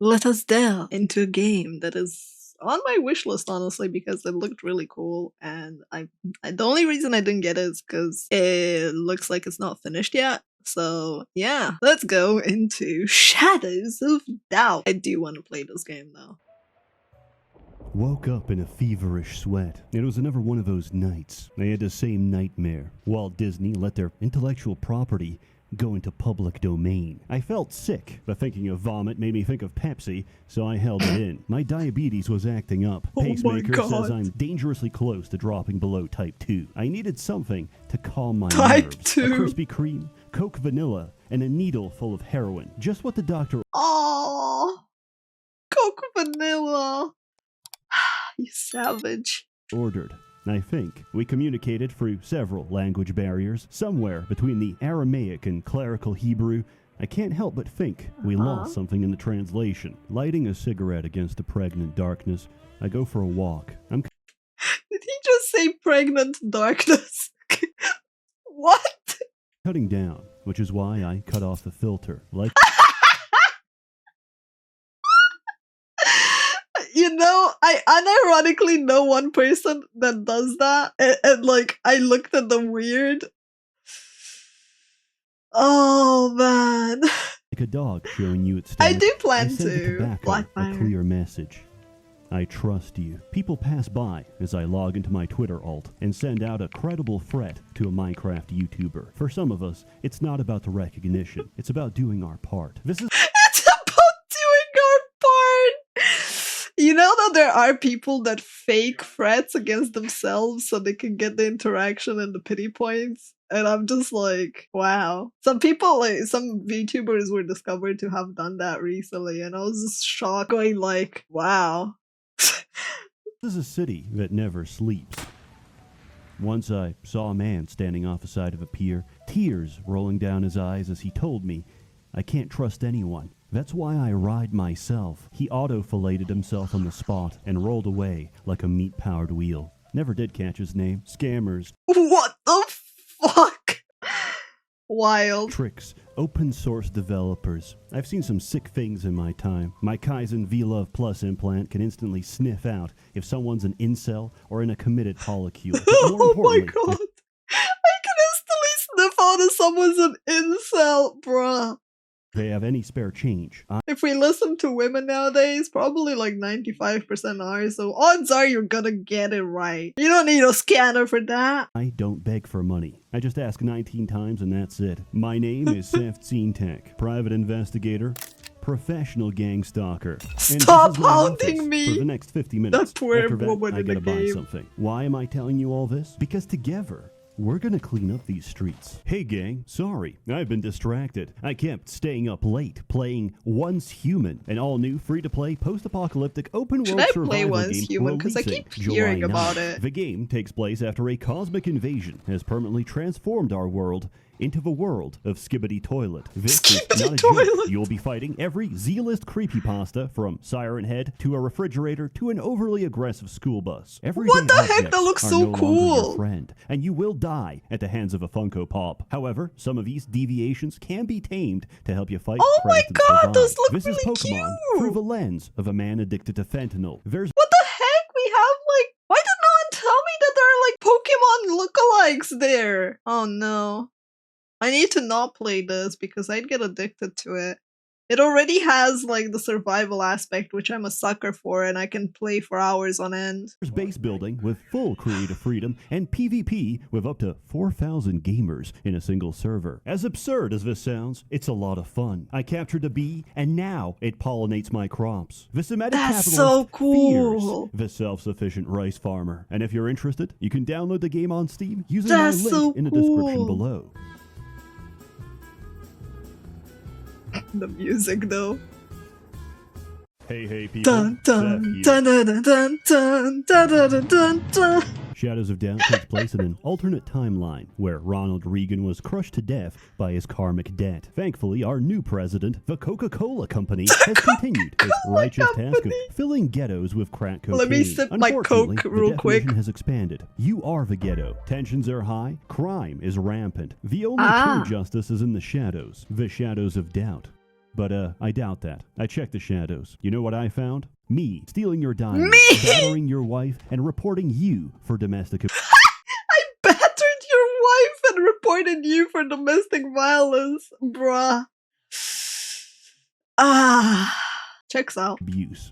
let us delve into a game that is on my wish list, honestly, because it looked really cool. And the only reason I didn't get it is because it looks like it's not finished yet. So yeah, let's go into Shadows of Doubt. I do want to play this game though. Woke up in a feverish sweat. It was another one of those nights. I had the same nightmare. Walt Disney let their intellectual property go into public domain. I felt sick, but thinking of vomit made me think of Pepsi, so I held it in. My diabetes was acting up. Pacemaker says I'm dangerously close to dropping below type 2. I needed something to calm my nerves. Type 2. A Krispy Kreme, Coke Vanilla, and a needle full of heroin. Just what the doctor... Oh, Coke Vanilla. You savage. Ordered. I think we communicated through several language barriers, somewhere between the Aramaic and clerical Hebrew. I can't help but think we lost something in the translation. Lighting a cigarette against the pregnant darkness, I go for a walk. Did he just say pregnant darkness? What? Cutting down, which is why I cut off the filter. Like... You know, I unironically know one person that does that, and like, I looked at them weird. Oh, man. Like a dog showing you its I do plan to. A clear message. I trust you. People pass by as I log into my Twitter alt and send out a credible threat to a Minecraft YouTuber. For some of us, it's not about the recognition. It's about doing our part. It's about doing our part! You know that there are people that fake threats against themselves so they can get the interaction and the pity points? And I'm just like, wow. Some people, like, some VTubers were discovered to have done that recently, and I was just shocked, going like, wow. This is a city that never sleeps. Once I saw a man standing off the side of a pier, tears rolling down his eyes as he told me, I can't trust anyone. That's why I ride myself. He auto-filleted himself on the spot and rolled away like a meat-powered wheel. Never did catch his name. Scammers. What the fuck? Wild. Tricks. Open source developers. I've seen some sick things in my time. My Kaizen V-Love Plus implant can instantly sniff out if someone's an incel or in a committed polycule. Oh my god. I can instantly sniff out if someone's an incel, bruh. They have any spare change. If we listen to women nowadays, probably like 95% are, so odds are you're gonna get it right. You don't need a scanner for that. I don't beg for money. I just ask 19 times and that's it. My name is SsethTzeentach, private investigator, professional gang stalker. Stop hounding me! For the next 50 minutes. That poor After that, woman I in the gotta buy game. something. Why am I telling you all this? Because together, we're gonna clean up these streets. Hey gang, sorry, I've been distracted. I kept staying up late, playing Once Human, an all-new free-to-play post-apocalyptic open-world survival game. Should I play Once Human? Because I keep hearing about it. The game takes place after a cosmic invasion has permanently transformed our world into the world of Skibbity Toilet. This is not a joke. You'll be fighting every Z-list creepypasta, from Siren Head to a refrigerator to an overly aggressive school bus. What the heck? That looks so cool! Your friend, and you will die at the hands of a Funko Pop. However, some of these deviations can be tamed to help you fight. Oh my god, those look This really is Pokemon cute! Through the lens of a man addicted to fentanyl. There's what the heck? We have like, why did no one tell me that there are like Pokemon lookalikes there? Oh no. I need to not play this because I'd get addicted to it. It already has like the survival aspect, which I'm a sucker for, and I can play for hours on end. There's base building with full creative freedom and PvP with up to 4,000 gamers in a single server. As absurd as this sounds, it's a lot of fun. I captured a bee, and now it pollinates my crops. The Semitic capitalist so cool. fears the self-sufficient rice farmer. And if you're interested, you can download the game on Steam using my link in the description below. The music though. Hey people. Dun dun dun dun dun dun dun dun dun dun dun. Shadows of Doubt takes place in an alternate timeline where Ronald Reagan was crushed to death by his karmic debt. Thankfully, our new president, the Coca-Cola Company, has continued its righteous task of filling ghettos with crack cocaine. Let me sip my Coke real quick. The definition has expanded. You are the ghetto. Tensions are high. Crime is rampant. The only true justice is in the shadows of doubt. But I doubt that. I checked the shadows. You know what I found? Me stealing your diamonds, Me? battering your wife, and reporting you for domestic abuse. I battered your wife and reported you for domestic violence, bruh. Checks out.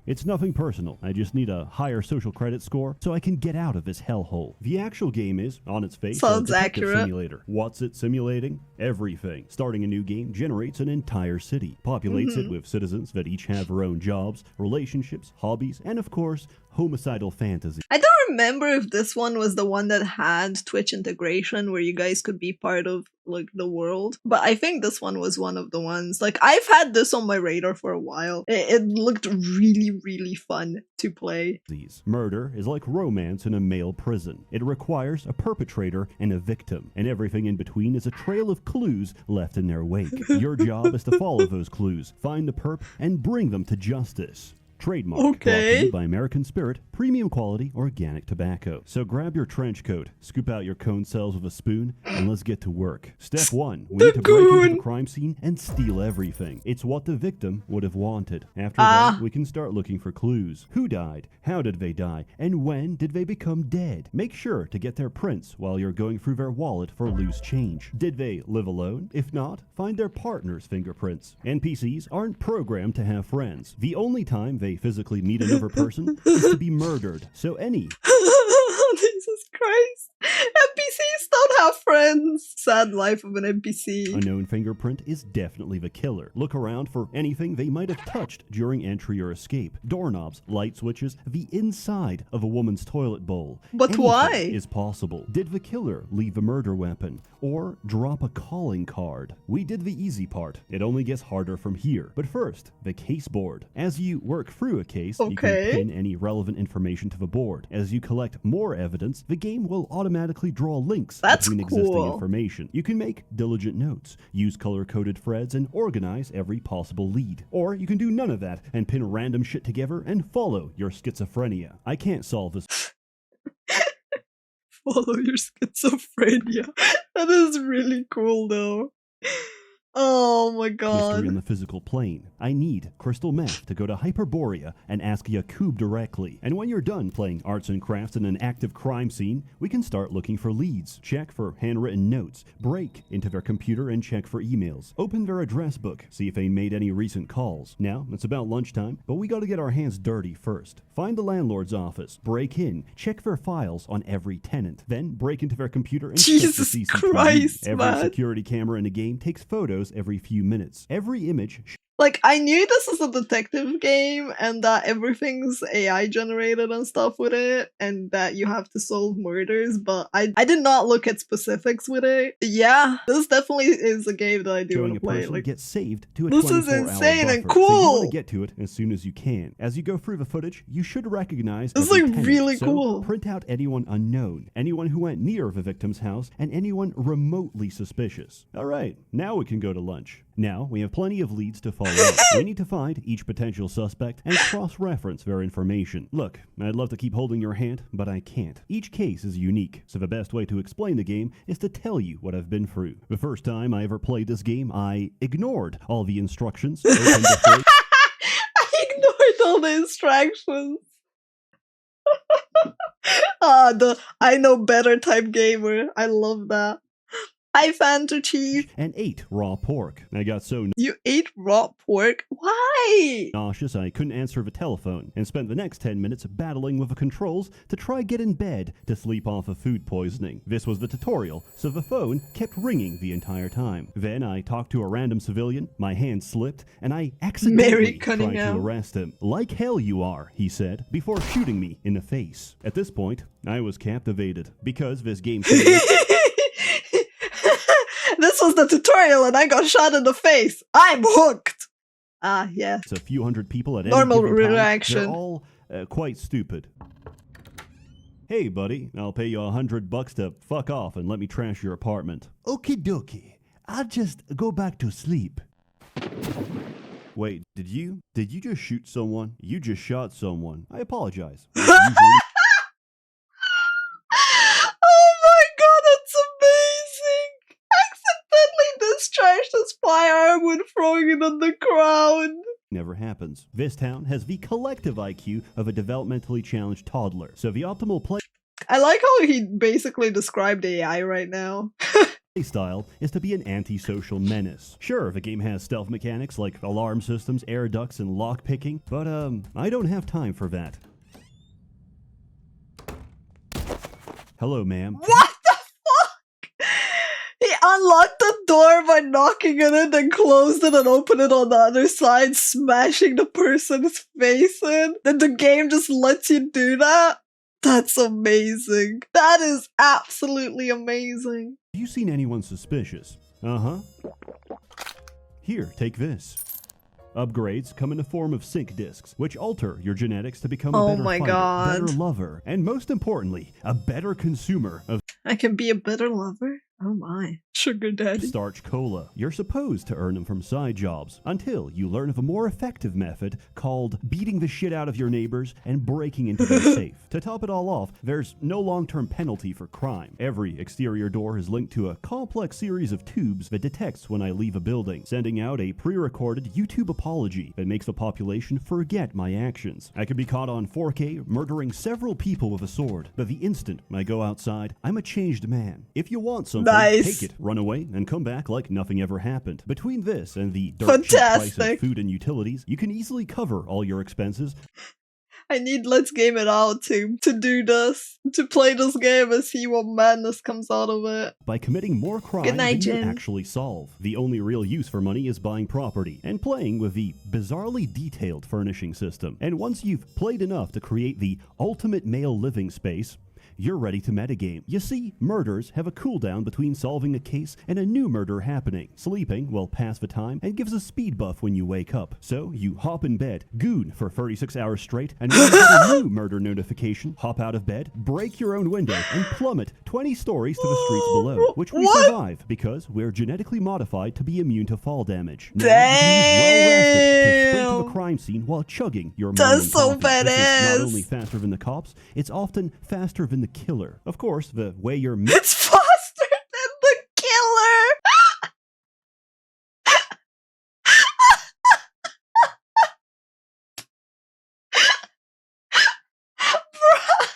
It's nothing personal. I just need a higher social credit score so I can get out of this hellhole. The actual game is, on its face, Sounds a detective accurate. simulator. What's it simulating? Everything. Starting a new game generates an entire city, populates it with citizens that each have their own jobs, relationships, hobbies, and of course, homicidal fantasy. I don't remember if this one was the one that had Twitch integration where you guys could be part of like the world, but I think this one was one of the ones. Like, I've had this on my radar for a while. It looked really fun to play. Murder is like romance in a male prison. It requires a perpetrator and a victim, and everything in between is a trail of clues left in their wake. Your job is to follow those clues, find the perp, and bring them to justice. Trademark. Brought to you by American Spirit, premium quality organic tobacco. So grab your trench coat, scoop out your cone cells with a spoon, and let's get to work. Step 1. We need to break into the crime scene and steal everything. It's what the victim would have wanted. After that, we can start looking for clues. Who died? How did they die? And when did they become dead? Make sure to get their prints while you're going through their wallet for loose change. Did they live alone? If not, find their partner's fingerprints. NPCs aren't programmed to have friends. The only time they physically meet another person is to be murdered. So any Jesus Christ. NPCs don't have friends. Sad life of an NPC. unknown fingerprint is definitely the killer. Look around for anything they might have touched during entry or escape. Doorknobs, light switches, the inside of a woman's toilet bowl. But Anything why? is possible. Did the killer leave a murder weapon? Or drop a calling card? We did the easy part. It only gets harder from here. But first, the case board. As you work through a case, you can pin any relevant information to the board. As you collect more evidence, the game will automatically draw links between existing information. You can make diligent notes, use color-coded threads, and organize every possible lead. Or you can do none of that and pin random shit together and follow your schizophrenia. I can't solve this. Follow your schizophrenia. That is really cool though. Oh my god. Mystery in the physical plane. I need crystal meth to go to Hyperborea and ask Yakub directly. And when you're done playing arts and crafts in an active crime scene, we can start looking for leads. Check for handwritten notes. Break into their computer and check for emails. Open their address book. See if they made any recent calls. Now, it's about lunchtime, but we gotta get our hands dirty first. Find the landlord's office. Break in. Check their files on every tenant. Then break into their computer and check the CCTV. Christ, Every man. security camera in the game takes photos every few minutes. Every image Like, I knew this was a detective game and that everything's AI generated and stuff with it, and that you have to solve murders, but I did not look at specifics with it. Yeah, this definitely is a game that I do want to play. Like, gets saved to a this is 24-hour insane and buffer, so you want cool. to get to it as soon as you can. As you go through the footage, you should recognize This is every like tenant. really So cool. print out anyone unknown, anyone who went near the victim's house, and anyone remotely suspicious. All right, now we can go to lunch. Now, we have plenty of leads to follow up. We need to find each potential suspect and cross-reference their information. Look, I'd love to keep holding your hand, but I can't. Each case is unique, so the best way to explain the game is to tell you what I've been through. The first time I ever played this game, I ignored all the instructions. I ignored all the instructions. The I know better type gamer. I love that. Hi, Fantasy. And ate raw pork. I got so You ate raw pork? Why? nauseous I couldn't answer the telephone, and spent the next 10 minutes battling with the controls to try get in bed to sleep off of food poisoning. This was the tutorial, so the phone kept ringing the entire time. Then I talked to a random civilian, my hand slipped, and I accidentally tried to arrest him. Like hell you are, he said, before shooting me in the face. At this point, I was captivated, because this game This was the tutorial and I got shot in the face. I'm hooked. Ah, yeah. It's a few hundred people at Normal any given time. reaction. They're all quite stupid. Hey, buddy, I'll pay you $100 to fuck off and let me trash your apartment. Okie dokie. I'll just go back to sleep. Wait, did you just shoot someone? You just shot someone. I apologize. Oh my god, that's amazing! Accidentally discharged his firearm when throwing it on the ground. never happens. This town has the collective IQ of a developmentally challenged toddler, so the optimal play I like how he basically described AI right now. style is to be an antisocial menace. Sure, the game has stealth mechanics like alarm systems, air ducts, and lockpicking, but I don't have time for that. Hello, ma'am. What the fuck? He unlocked the door by knocking it in, then closed it and opened it on the other side, smashing the person's face in. Then the game just lets you do that? That's amazing. That is absolutely amazing. Have you seen anyone suspicious? Uh-huh. Here, take this. Upgrades come in the form of sync discs, which alter your genetics to become a better fighter, better lover, and most importantly, a better consumer of I can be a better lover? Oh my. Sugar daddy. starch cola. You're supposed to earn them from side jobs until you learn of a more effective method called beating the shit out of your neighbors and breaking into their safe. To top it all off, there's no long-term penalty for crime. Every exterior door is linked to a complex series of tubes that detects when I leave a building, sending out a pre-recorded YouTube apology that makes the population forget my actions. I could be caught on 4K murdering several people with a sword, but the instant I go outside, I'm a changed man. If you want something, nice. take it, run away, and come back like nothing ever happened. Between this and the dirt cheap price of food and utilities, you can easily cover all your expenses. I need Let's Game It Out to do this, to play this game and see what madness comes out of it. By committing more crime than you actually solve. The only real use for money is buying property and playing with the bizarrely detailed furnishing system. And once you've played enough to create the ultimate male living space, you're ready to metagame. You see, murders have a cooldown between solving a case and a new murder happening. Sleeping will pass the time and gives a speed buff when you wake up. So you hop in bed, goon for 36 hours straight, and when you get a new murder notification, hop out of bed, break your own window, and plummet 20 stories to the streets below, which we survive because we're genetically modified to be immune to fall damage. Now, well-rested to sprint to the crime scene while chugging your morning That's so coffee. This is badass. not only faster than the cops, it's often faster than the killer. Of course, the way you're It's faster than the killer!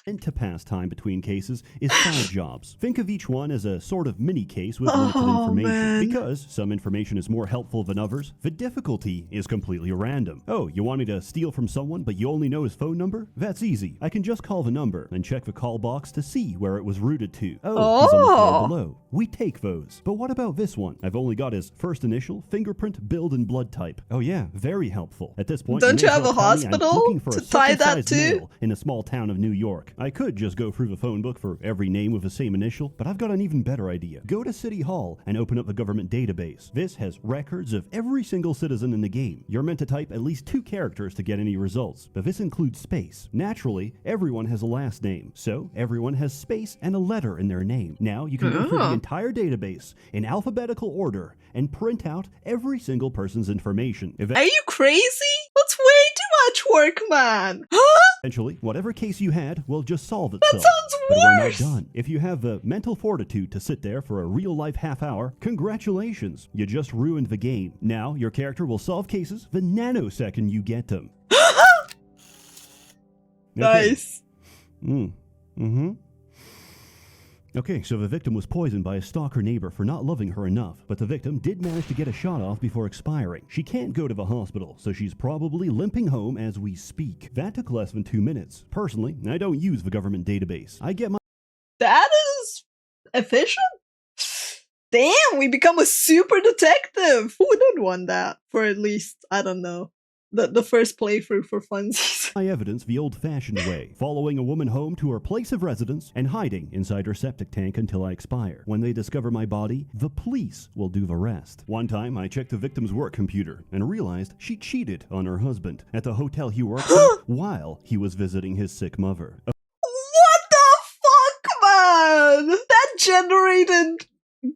meant to pass time between cases is side jobs. Think of each one as a sort of mini case with limited information. Man. Because some information is more helpful than others, the difficulty is completely random. Oh, you want me to steal from someone but you only know his phone number? That's easy. I can just call the number and check the call box to see where it was routed to. Oh, he's on the floor below. We take those. But what about this one? I've only got his first initial, fingerprint, build, and blood type. Oh yeah, very helpful. At this point, don't you have a I'm hospital looking for to a tie that circumcised to? male in a small town of New York. I could just go through the phone book for every name with the same initial, but I've got an even better idea. Go to City Hall and open up the government database. This has records of every single citizen in the game. You're meant to type at least 2 characters to get any results, but this includes space. Naturally, everyone has a last name, so everyone has space and a letter in their name. Now you can go through the entire database in alphabetical order and print out every single person's information. Are you crazy? That's way too much work, man. Eventually, whatever case you had will just solve itself. That sounds But we're not worse. done. If you have the mental fortitude to sit there for a real-life half hour, congratulations. You just ruined the game. Now, your character will solve cases the nanosecond you get them. Nice. Okay, so the victim was poisoned by a stalker neighbor for not loving her enough, but the victim did manage to get a shot off before expiring. She can't go to the hospital, so she's probably limping home as we speak. That took less than 2 minutes. Personally, I don't use the government database. I get my That is efficient. Damn, we become a super detective. Who wouldn't want that for at least, I don't know, the first playthrough for funsies. my evidence the old-fashioned way, following a woman home to her place of residence and hiding inside her septic tank until I expire. When they discover my body, the police will do the rest. One time, I checked the victim's work computer and realized she cheated on her husband at the hotel he worked at while he was visiting his sick mother. What the fuck, man? That generated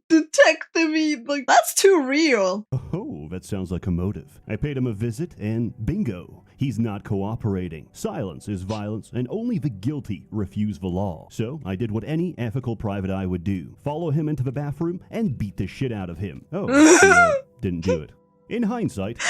detective-y, like, that's too real. Oh, that sounds like a motive. I paid him a visit and bingo, he's not cooperating. Silence is violence and only the guilty refuse the law. So I did what any ethical private eye would do. Follow him into the bathroom and beat the shit out of him. Oh, he, didn't do it. In hindsight,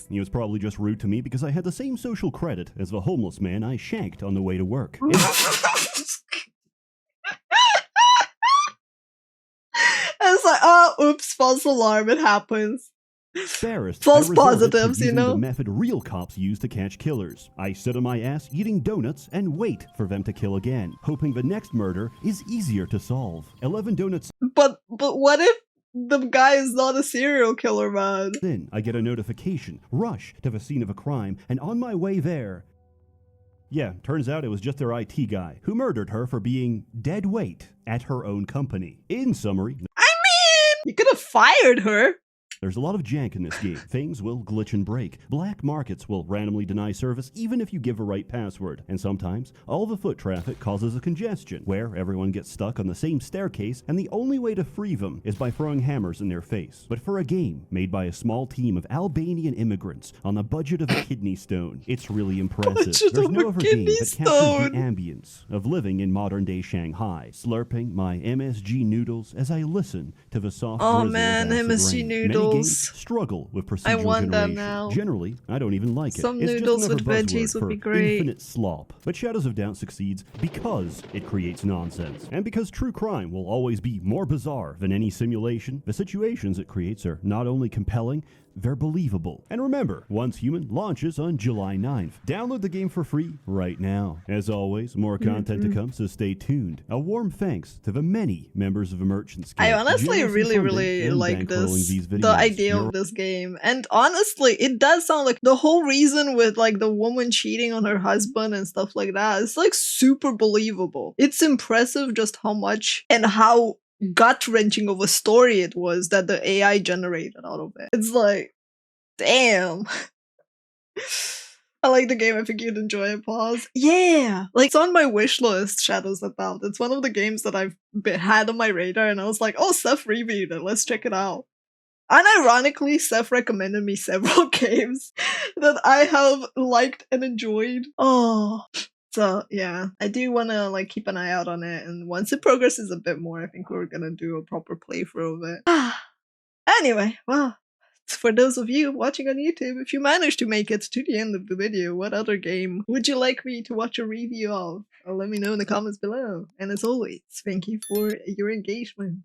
He was probably just rude to me because I had the same social credit as the homeless man I shanked on the way to work. It's like, oh, oops, false alarm, it happens. Embarrassed, False I resorted positives, to you using know? the method real cops use to catch killers. I sit on my ass eating donuts and wait for them to kill again, hoping the next murder is easier to solve. 11 donuts But what if the guy is not a serial killer, man? in, I get a notification, rush to the scene of a crime, and on my way there... Yeah, turns out it was just their IT guy, who murdered her for being dead weight at her own company. In summary... I mean, you could have fired her. There's a lot of jank in this game. Things will glitch and break. Black markets will randomly deny service even if you give a right password. And sometimes, all the foot traffic causes a congestion, where everyone gets stuck on the same staircase, and the only way to free them is by throwing hammers in their face. But for a game made by a small team of Albanian immigrants on the budget of a kidney stone, it's really impressive. Budget There's of no a other game kidney that captures stone. the ambience of living in modern-day Shanghai, slurping my MSG noodles as I listen to the soft Oh drizzle man, of acid MSG rain. Many noodles. games struggle with procedural want that generation. now. Generally, I don't even like it. Some It's noodles just with another veggies buzzword would for be great. infinite slop. But Shadows of Doubt succeeds because it creates nonsense. And because true crime will always be more bizarre than any simulation, the situations it creates are not only compelling, they're believable. And remember, Once Human launches on July 9th. Download the game for free right now. As always, more content to come, so stay tuned. A warm thanks to the many members of the Merchants Guild. I honestly generously really, funding really and like bankrolling these the videos. idea Your of this game. And honestly, it does sound like the whole reason with like the woman cheating on her husband and stuff like that, it's like super believable. It's impressive just how much and how gut-wrenching of a story it was that the AI generated out of it. It's like, damn. I like the game. I think you'd enjoy it, Paws. Yeah! Like, it's on my wish list, Shadows of Doubt. It's one of the games that I've had on my radar, and I was like, oh, Seth reviewed it. Let's check it out. Unironically, Seth recommended me several games that I have liked and enjoyed. Oh. So, yeah. I do want to, like, keep an eye out on it, and once it progresses a bit more, I think we're gonna do a proper playthrough of it. Anyway, well, for those of you watching on YouTube, if you managed to make it to the end of the video, what other game would you like me to watch a review of? Let me know in the comments below. And as always, thank you for your engagement.